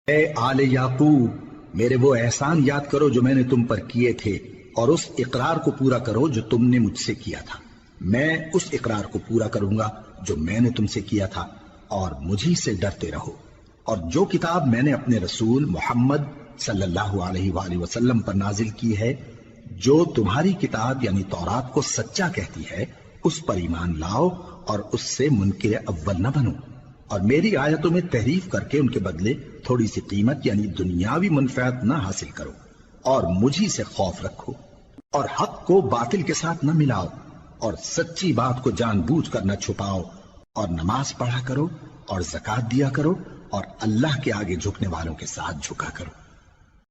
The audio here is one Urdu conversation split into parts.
اے آل یعقوب، میرے وہ احسان یاد کرو جو میں نے تم پر کیے تھے، اور اس اقرار کو پورا کرو جو تم نے مجھ سے کیا تھا۔ میں اس اقرار کو پورا کروں گا جو میں نے تم سے کیا تھا، اور مجھی سے ڈرتے رہو۔ اور جو کتاب میں نے اپنے رسول محمد صلی اللہ علیہ وآلہ وسلم پر نازل کی ہے، جو تمہاری کتاب یعنی تورات کو سچا کہتی ہے، اس پر ایمان لاؤ اور اس سے منکر اول نہ بنو، اور میری آیتوں میں تحریف کر کے ان کے بدلے تھوڑی سی قیمت یعنی دنیاوی منفعت نہ حاصل کرو، اور مجھی سے خوف رکھو، اور حق کو باطل کے ساتھ نہ ملاؤ، اور سچی بات کو جان بوجھ کر نہ چھپاؤ، اور نماز پڑھا کرو اور زکوٰۃ دیا کرو، اور اللہ کے آگے جھکنے والوں کے ساتھ جھکا کرو۔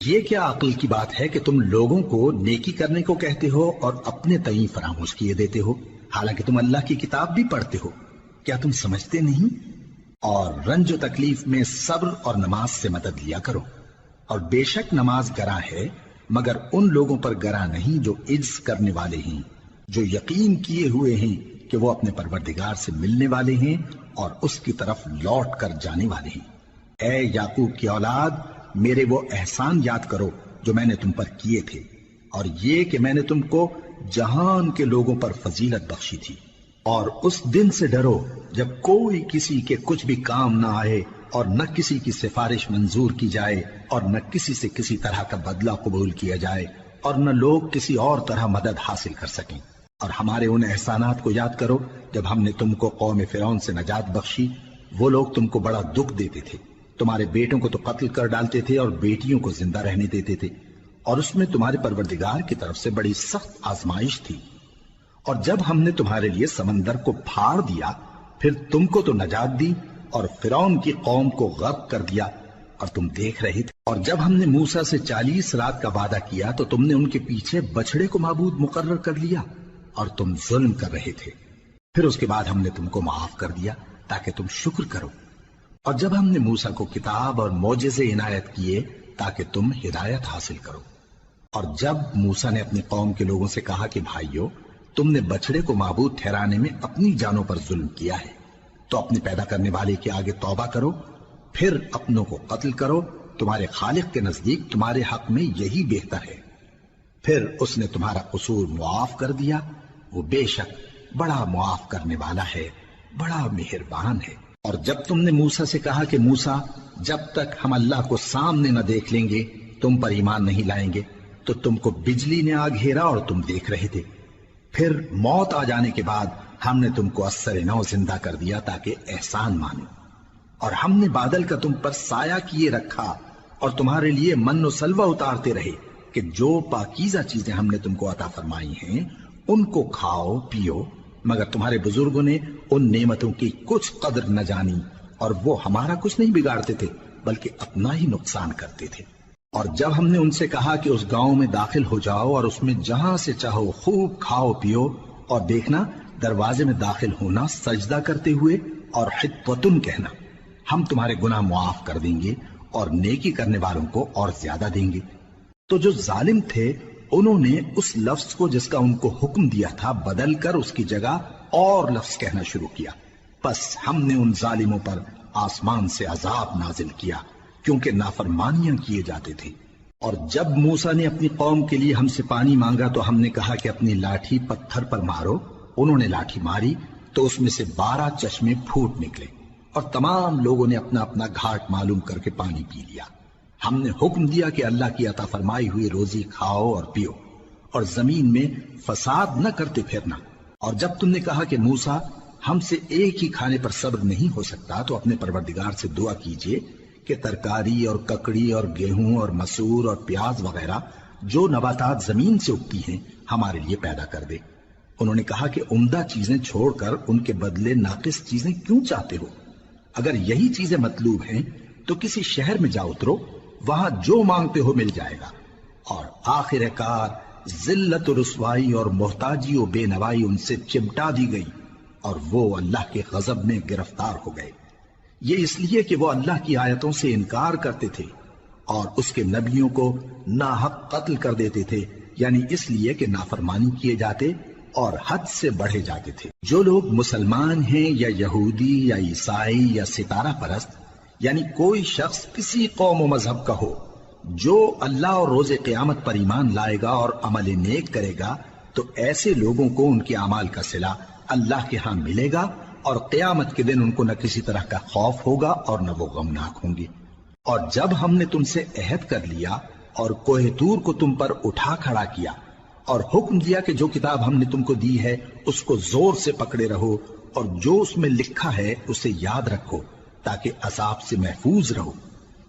یہ کیا عقل کی بات ہے کہ تم لوگوں کو نیکی کرنے کو کہتے ہو اور اپنے تئیں فراموش کیے دیتے ہو، حالانکہ تم اللہ کی کتاب بھی پڑھتے ہو؟ کیا تم سمجھتے نہیں؟ اور رنج و تکلیف میں صبر اور نماز سے مدد لیا کرو، اور بے شک نماز گراں ہے، مگر ان لوگوں پر گراں نہیں جو عجز کرنے والے ہیں، جو یقین کیے ہوئے ہیں کہ وہ اپنے پروردگار سے ملنے والے ہیں اور اس کی طرف لوٹ کر جانے والے ہیں۔ اے یعقوب کی اولاد، میرے وہ احسان یاد کرو جو میں نے تم پر کیے تھے، اور یہ کہ میں نے تم کو جہان کے لوگوں پر فضیلت بخشی تھی۔ اور اس دن سے ڈرو جب کوئی کسی کے کچھ بھی کام نہ آئے، اور نہ کسی کی سفارش منظور کی جائے، اور نہ کسی سے کسی طرح کا بدلہ قبول کیا جائے، اور نہ لوگ کسی اور طرح مدد حاصل کر سکیں۔ اور ہمارے ان احسانات کو یاد کرو جب ہم نے تم کو قوم فرعون سے نجات بخشی۔ وہ لوگ تم کو بڑا دکھ دیتے تھے، تمہارے بیٹوں کو تو قتل کر ڈالتے تھے اور بیٹیوں کو زندہ رہنے دیتے تھے، اور اس میں تمہارے پروردگار کی طرف سے بڑی سخت آزمائش تھی۔ اور جب ہم نے تمہارے لیے سمندر کو پھاڑ دیا، پھر تم کو تو نجات دی اور فرعون کی قوم کو غرق کر دیا، اور تم دیکھ رہے تھے۔ اور جب ہم نے موسیٰ سے 40 رات کا وعدہ کیا تو تم نے ان کے پیچھے بچڑے کو معبود مقرر کر لیا، اور تم ظلم کر رہے تھے۔ پھر اس کے بعد ہم نے تم کو معاف کر دیا تاکہ تم شکر کرو۔ اور جب ہم نے موسیٰ کو کتاب اور معجزے عنایت کیے تاکہ تم ہدایت حاصل کرو۔ اور جب موسیٰ نے اپنی قوم کے لوگوں سے کہا کہ بھائیو، تم نے بچڑے کو معبود ٹھہرانے میں اپنی جانوں پر ظلم کیا ہے، تو اپنے پیدا کرنے والے کے آگے توبہ کرو، پھر اپنوں کو قتل کرو، تمہارے خالق کے نزدیک تمہارے حق میں یہی بہتر ہے۔ پھر اس نے تمہارا قصور معاف کر دیا، وہ بے شک بڑا معاف کرنے والا ہے، بڑا مہربان ہے۔ اور جب تم نے موسیٰ سے کہا کہ موسیٰ، جب تک ہم اللہ کو سامنے نہ دیکھ لیں گے تم پر ایمان نہیں لائیں گے، تو تم کو بجلی نے آ گھیرا اور تم دیکھ رہے تھے۔ پھر موت آ جانے کے بعد ہم نے تم کو اثر نو زندہ کر دیا تاکہ احسان مانو۔ اور ہم نے بادل کا تم پر سایہ کیے رکھا اور تمہارے لیے من و سلوہ اتارتے رہے کہ جو پاکیزہ چیزیں ہم نے تم کو عطا فرمائی ہیں ان کو کھاؤ پیو، مگر تمہارے بزرگوں نے ان نعمتوں کی کچھ قدر نہ جانی، اور وہ ہمارا کچھ نہیں بگاڑتے تھے بلکہ اپنا ہی نقصان کرتے تھے۔ اور جب ہم نے ان سے کہا کہ اس گاؤں میں داخل ہو جاؤ اور اس میں جہاں سے چاہو خوب کھاؤ پیو، اور دیکھنا دروازے میں داخل ہونا سجدہ کرتے ہوئے اور حطوۃن کہنا، ہم تمہارے گناہ معاف کر دیں گے اور نیکی کرنے والوں کو اور زیادہ دیں گے۔ تو جو ظالم تھے انہوں نے اس لفظ کو جس کا ان کو حکم دیا تھا بدل کر اس کی جگہ اور لفظ کہنا شروع کیا، پس ہم نے ان ظالموں پر آسمان سے عذاب نازل کیا کیونکہ نافرمانیاں کیے جاتے تھے۔ اور جب موسیٰ نے اپنی قوم کے لیے ہم سے پانی مانگا تو ہم نے کہا کہ اپنی لاٹھی پتھر پر مارو۔ انہوں نے لاٹھی ماری تو اس میں سے 12 چشمے پھوٹ نکلے، اور تمام لوگوں نے اپنا اپنا گھاٹ معلوم کر کے پانی پی لیا۔ ہم نے حکم دیا کہ اللہ کی عطا فرمائی ہوئی روزی کھاؤ اور پیو، اور زمین میں فساد نہ کرتے پھرنا۔ اور جب تم نے کہا کہ موسیٰ، ہم سے ایک ہی کھانے پر صبر نہیں ہو سکتا، تو اپنے پروردگار سے دعا کیجئے کہ ترکاری اور ککڑی اور گیہوں اور مسور اور پیاز وغیرہ جو نباتات زمین سے اگتی ہیں ہمارے لیے پیدا کر دے۔ انہوں نے کہا کہ عمدہ چیزیں چھوڑ کر ان کے بدلے ناقص چیزیں کیوں چاہتے ہو؟ اگر یہی چیزیں مطلوب ہیں تو کسی شہر میں جا اترو، وہاں جو مانگتے ہو مل جائے گا۔ اور آخر کار ذلت و رسوائی اور محتاجی و بے نوائی ان سے چمٹا دی گئی، اور وہ اللہ کے غضب میں گرفتار ہو گئے۔ یہ اس لیے کہ وہ اللہ کی آیتوں سے انکار کرتے تھے اور اس کے نبیوں کو ناحق قتل کر دیتے تھے، یعنی اس لیے کہ نافرمانی کیے جاتے اور حد سے بڑھے جاتے تھے۔ جو لوگ مسلمان ہیں یا یہودی یا عیسائی یا ستارہ پرست یعنی کوئی شخص کسی قوم و مذہب کا ہو جو اللہ اور روز قیامت پر ایمان لائے گا اور عمل نیک کرے گا تو ایسے لوگوں کو ان کے اعمال کا صلہ اللہ کے ہاں ملے گا اور قیامت کے دن ان کو نہ کسی طرح کا خوف ہوگا اور نہ وہ غمناک ہوں گے۔ اور جب ہم نے تم سے عہد کر لیا اور کوہ طور کو تم پر اٹھا کھڑا کیا اور حکم دیا کہ جو کتاب ہم نے تم کو دی ہے اس کو زور سے پکڑے رہو اور جو اس میں لکھا ہے اسے یاد رکھو تاکہ عذاب سے محفوظ رہو،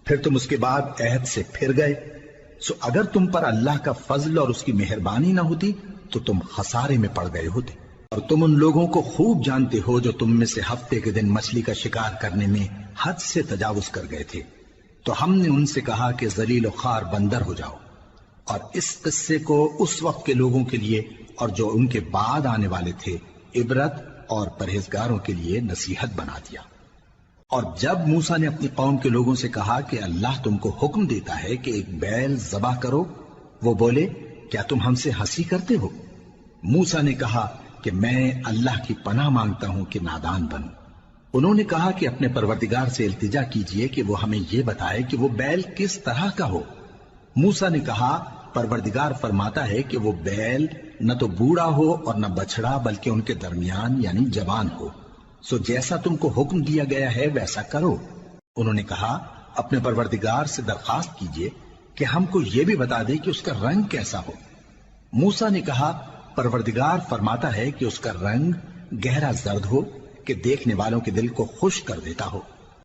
پھر تم اس کے بعد عہد سے پھر گئے، سو اگر تم پر اللہ کا فضل اور اس کی مہربانی نہ ہوتی تو تم خسارے میں پڑ گئے ہوتے۔ اور تم ان لوگوں کو خوب جانتے ہو جو تم میں سے ہفتے کے دن مچھلی کا شکار کرنے میں حد سے تجاوز کر گئے تھے، تو ہم نے ان سے کہا کہ ذلیل و خوار بندر ہو جاؤ، اور اس قصے کو اس وقت کے لوگوں کے لیے اور جو ان کے بعد آنے والے تھے عبرت اور پرہیزگاروں کے لیے نصیحت بنا دیا۔ اور جب موسیٰ نے اپنی قوم کے لوگوں سے کہا کہ اللہ تم کو حکم دیتا ہے کہ ایک بیل ذبح کرو، وہ بولے کیا تم ہم سے ہنسی کرتے ہو؟ موسیٰ نے کہا کہ میں اللہ کی پناہ مانگتا ہوں کہ نادان بنوں۔ انہوں نے کہا کہ اپنے پروردگار سے التجا کیجئے کہ وہ ہمیں یہ بتائے کہ وہ بیل کس طرح کا ہو۔ موسیٰ نے کہا پروردگار فرماتا ہے کہ وہ بیل نہ تو بوڑھا ہو اور نہ بچڑا بلکہ ان کے درمیان یعنی جوان ہو، سو جیسا تم کو حکم دیا گیا ہے ویسا کرو۔ انہوں نے کہا اپنے پروردگار سے درخواست کیجئے کہ ہم کو یہ بھی بتا دے کہ اس کا رنگ کیسا ہو۔ موسیٰ نے کہا پروردگار فرماتا ہے کہ اس کا رنگ گہرا زرد ہو کہ دیکھنے والوں کے دل کو خوش کر دیتا ہو۔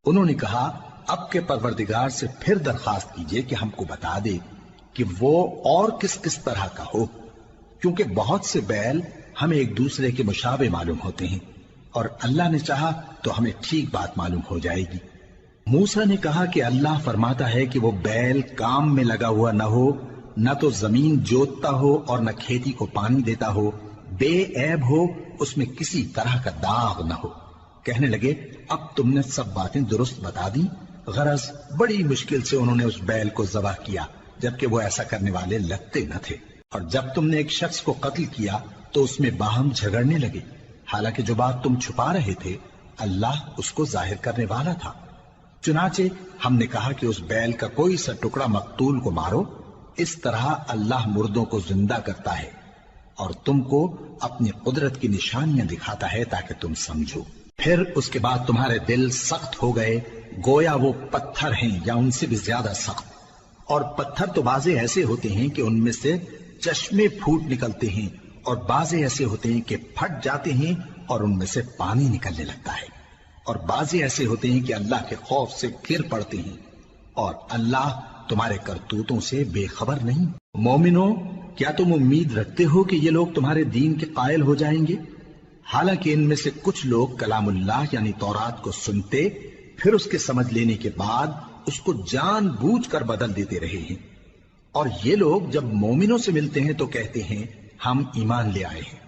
انہوں نے کہا اب کے پروردگار سے پھر درخواست کیجئے کہ ہم کو بتا دے کہ وہ اور کس کس طرح کا ہو، کیونکہ بہت سے بیل ہمیں ایک دوسرے کے مشابہ معلوم ہوتے ہیں، اور اللہ نے چاہا تو ہمیں ٹھیک بات معلوم ہو جائے گی۔ موسیٰ نے کہا کہ اللہ فرماتا ہے کہ وہ بیل کام میں لگا ہوا نہ ہو، نہ تو زمین جوتتا ہو اور نہ کھیتی کو پانی دیتا ہو، بے عیب ہو، اس میں کسی طرح کا داغ نہ ہو۔ کہنے لگے اب تم نے سب باتیں درست بتا دی۔ غرض بڑی مشکل سے انہوں نے اس بیل کو ذبح کیا جبکہ وہ ایسا کرنے والے لگتے نہ تھے۔ اور جب تم نے ایک شخص کو قتل کیا تو اس میں باہم جھگڑنے لگے، حالانکہ جو بات تم چھپا رہے تھے اللہ اس کو ظاہر کرنے والا تھا۔ چنانچہ ہم نے کہا کہ اس بیل کا کوئی سا ٹکڑا مقتول کو مارو، اس طرح اللہ مردوں کو زندہ کرتا ہے اور تم کو اپنی قدرت کی نشانیاں دکھاتا ہے تاکہ تم سمجھو۔ پھر اس کے بعد تمہارے دل سخت ہو گئے گویا وہ پتھر ہیں یا ان سے بھی زیادہ سخت، اور پتھر تو بعضے ایسے ہوتے ہیں کہ ان میں سے چشمے پھوٹ نکلتے ہیں، اور بعضے ایسے ہوتے ہیں کہ پھٹ جاتے ہیں اور ان میں سے پانی نکلنے لگتا ہے، اور بعضے ایسے ہوتے ہیں کہ اللہ کے خوف سے گر پڑتے ہیں، اور اللہ تمہارے کرتوتوں سے بے خبر نہیں۔ مومنو کیا تم امید رکھتے ہو کہ یہ لوگ تمہارے دین کے قائل ہو جائیں گے؟ حالانکہ ان میں سے کچھ لوگ کلام اللہ یعنی تورات کو سنتے پھر اس کے سمجھ لینے کے بعد اس کو جان بوجھ کر بدل دیتے رہے ہیں، اور یہ لوگ جب مومنوں سے ملتے ہیں تو کہتے ہیں ہم ایمان لے آئے ہیں،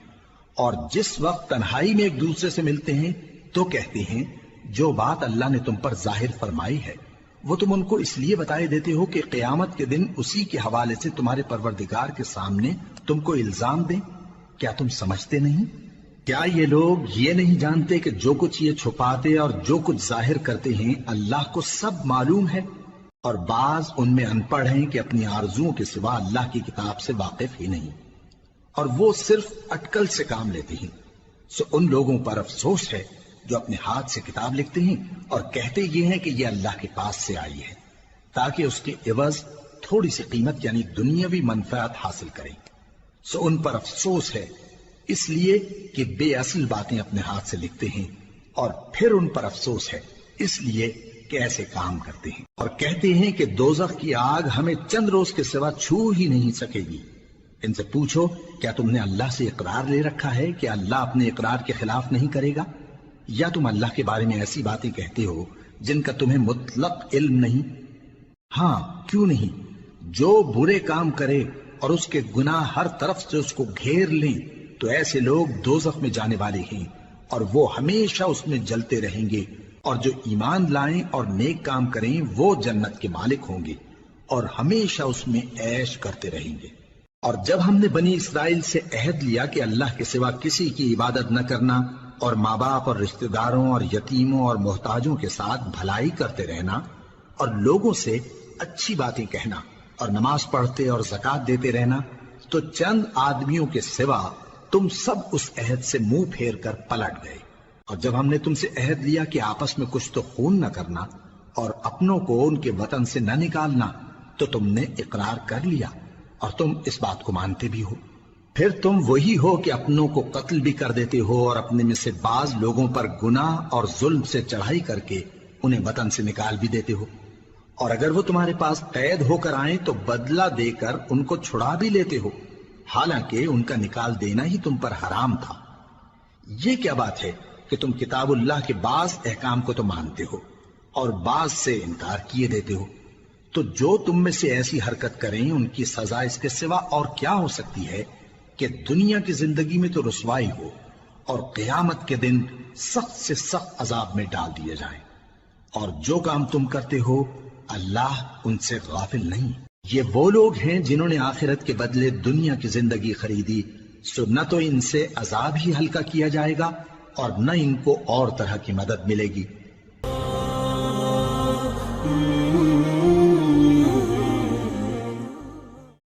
اور جس وقت تنہائی میں ایک دوسرے سے ملتے ہیں تو کہتے ہیں جو بات اللہ نے تم پر ظاہر فرمائی ہے وہ تم ان کو اس لیے بتائے دیتے ہو کہ قیامت کے دن اسی کے حوالے سے تمہارے پروردگار کے سامنے تم کو الزام دیں۔ کیا تم سمجھتے نہیں؟ کیا یہ لوگ یہ نہیں جانتے کہ جو کچھ یہ چھپاتے اور جو کچھ ظاہر کرتے ہیں اللہ کو سب معلوم ہے؟ اور بعض ان میں ان پڑھ ہیں کہ اپنی آرزوؤں کے سوا اللہ کی کتاب سے واقف ہی نہیں، اور وہ صرف اٹکل سے کام لیتے ہیں۔ سو ان لوگوں پر افسوس ہے جو اپنے ہاتھ سے کتاب لکھتے ہیں اور کہتے یہ ہیں کہ یہ اللہ کے پاس سے آئی ہے تاکہ اس کے عوض تھوڑی سی قیمت یعنی دنیاوی منفعت حاصل کریں۔ سو ان پر افسوس ہے اس لیے کہ بے اصل باتیں اپنے ہاتھ سے لکھتے ہیں، اور پھر ان پر افسوس ہے اس لیے کہ ایسے کام کرتے ہیں، اور کہتے ہیں کہ دوزخ کی آگ ہمیں چند روز کے سوا چھو ہی نہیں سکے گی۔ ان سے پوچھو کیا تم نے اللہ سے اقرار لے رکھا ہے کہ اللہ اپنے اقرار کے خلاف نہیں کرے گا، یا تم اللہ کے بارے میں ایسی باتیں کہتے ہو جن کا تمہیں مطلق علم نہیں؟ ہاں کیوں نہیں، جو برے کام کرے اور اس کے گناہ ہر طرف سے اس کو گھیر لیں تو ایسے لوگ دوزخ میں جانے والے ہیں، اور وہ ہمیشہ اس میں جلتے رہیں گے، اور جو ایمان لائیں اور نیک کام کریں وہ جنت کے مالک ہوں گے اور ہمیشہ اس میں عیش کرتے رہیں گے۔ اور جب ہم نے بنی اسرائیل سے عہد لیا کہ اللہ کے سوا کسی کی عبادت نہ کرنا اور ماں باپ اور رشتہ داروں اور یتیموں اور محتاجوں کے ساتھ بھلائی کرتے رہنا اور لوگوں سے اچھی باتیں کہنا اور نماز پڑھتے اور زکوٰۃ دیتے رہنا، تو چند آدمیوں کے سوا تم سب اس عہد سے منہ پھیر کر پلٹ گئے۔ اور جب ہم نے تم سے عہد لیا کہ آپس میں کچھ تو خون نہ کرنا اور اپنوں کو ان کے وطن سے نہ نکالنا، تو تم نے اقرار کر لیا اور تم اس بات کو مانتے بھی ہو۔ پھر تم وہی ہو کہ اپنوں کو قتل بھی کر دیتے ہو اور اپنے میں سے بعض لوگوں پر گناہ اور ظلم سے چڑھائی کر کے انہیں وطن سے نکال بھی دیتے ہو، اور اگر وہ تمہارے پاس قید ہو کر آئیں تو بدلہ دے کر ان کو چھڑا بھی لیتے ہو، حالانکہ ان کا نکال دینا ہی تم پر حرام تھا۔ یہ کیا بات ہے کہ تم کتاب اللہ کے بعض احکام کو تو مانتے ہو اور بعض سے انکار کیے دیتے ہو؟ تو جو تم میں سے ایسی حرکت کریں ان کی سزا اس کے سوا اور کیا ہو سکتی ہے کہ دنیا کی زندگی میں تو رسوائی ہو اور قیامت کے دن سخت سے سخت عذاب میں ڈال دیے جائیں۔ اور جو کام تم کرتے ہو اللہ ان سے غافل نہیں۔ یہ وہ لوگ ہیں جنہوں نے آخرت کے بدلے دنیا کی زندگی خریدی، سو نہ تو ان سے عذاب ہی ہلکا کیا جائے گا اور نہ ان کو اور طرح کی مدد ملے گی۔